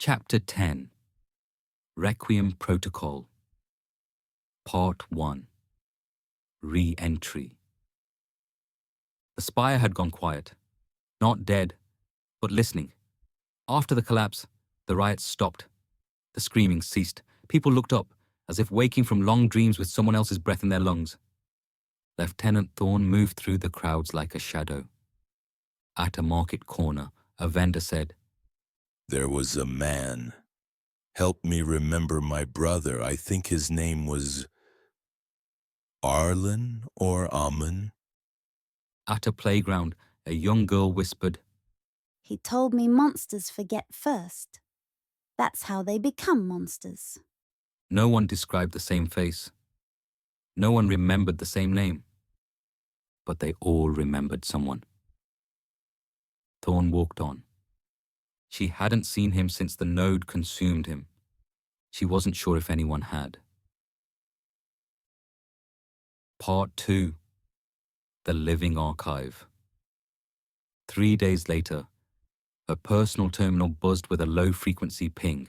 Chapter 10 Requiem Protocol Part 1 Re-entry. The spire had gone quiet. Not dead, but listening. After the collapse, the riots stopped. The screaming ceased. People looked up, as if waking from long dreams with someone else's breath in their lungs. Lieutenant Thorne moved through the crowds like a shadow. At a market corner, a vendor said, "There was a man. Help me remember my brother. I think his name was Arlen or Amun." At a playground, a young girl whispered, "He told me monsters forget first. That's how they become monsters." No one described the same face. No one remembered the same name. But they all remembered someone. Thorne walked on. She hadn't seen him since the node consumed him. She wasn't sure if anyone had. Part 2 The Living Archive. 3 days later, her personal terminal buzzed with a low-frequency ping,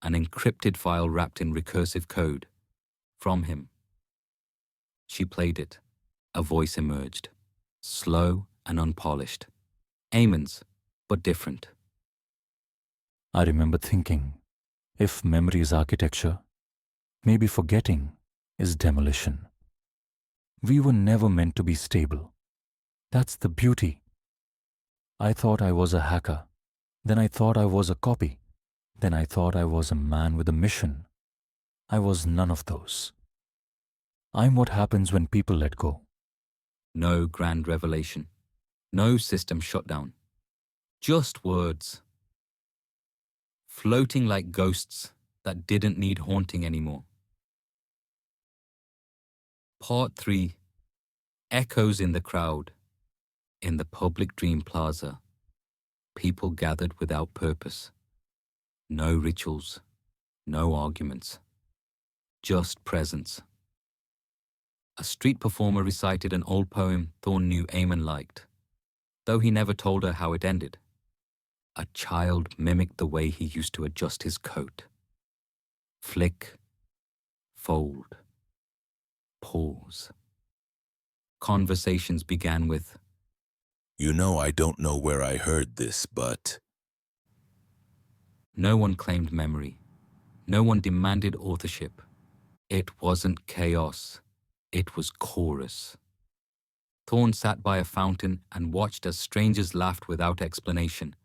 an encrypted file wrapped in recursive code, from him. She played it. A voice emerged, slow and unpolished. Eamon's, but different. I remember thinking, if memory is architecture, maybe forgetting is demolition. We were never meant to be stable. That's the beauty. I thought I was a hacker. Then I thought I was a copy. Then I thought I was a man with a mission. I was none of those. I'm what happens when people let go. No grand revelation. No system shutdown. Just words. Floating like ghosts that didn't need haunting anymore. Part 3 Echoes in the crowd. In the public dream plaza, people gathered without purpose. No rituals, no arguments. Just presence. A street performer recited an old poem Thorne knew Eamon liked, though he never told her how it ended. A child mimicked the way he used to adjust his coat. Flick, fold, pause. Conversations began with, "You know, I don't know where I heard this, but..." No one claimed memory. No one demanded authorship. It wasn't chaos. It was chorus. Thorne sat by a fountain and watched as strangers laughed without explanation,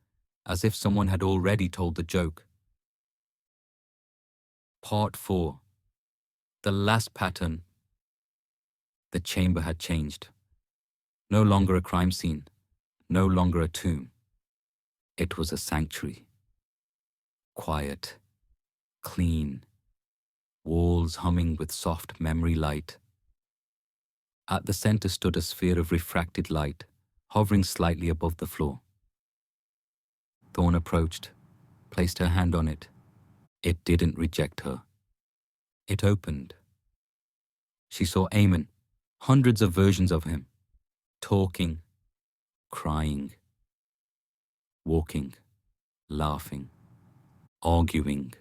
as if someone had already told the joke. Part 4 The last pattern. The chamber had changed. No longer a crime scene. No longer a tomb. It was a sanctuary. Quiet. Clean. Walls humming with soft memory light. At the center stood a sphere of refracted light, hovering slightly above the floor. Thorne approached, placed her hand on it. It didn't reject her. It opened. She saw Eamon, hundreds of versions of him, talking, crying, walking, laughing, arguing,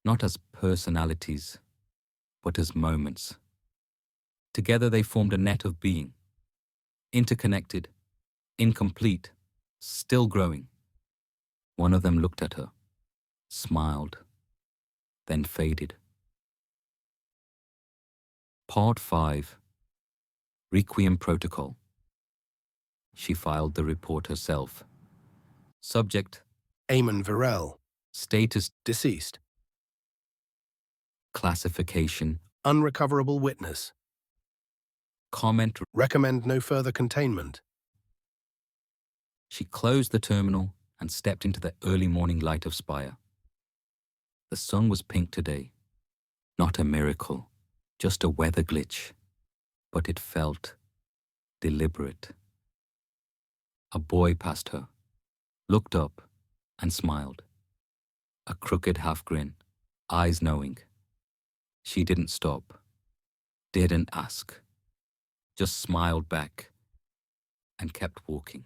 not as personalities, but as moments. Together they formed a net of being, interconnected, incomplete, still growing. One of them looked at her, smiled, then faded. Part 5 Requiem Protocol. She filed the report herself. Subject: Eamon Varel. Status: Deceased. Classification: Unrecoverable witness. Comment: Recommend no further containment. She closed the terminal and stepped into the early morning light of Spire. The sun was pink today. Not a miracle, just a weather glitch. But it felt deliberate. A boy passed her, looked up, and smiled. A crooked half grin, eyes knowing. She didn't stop, didn't ask, just smiled back and kept walking.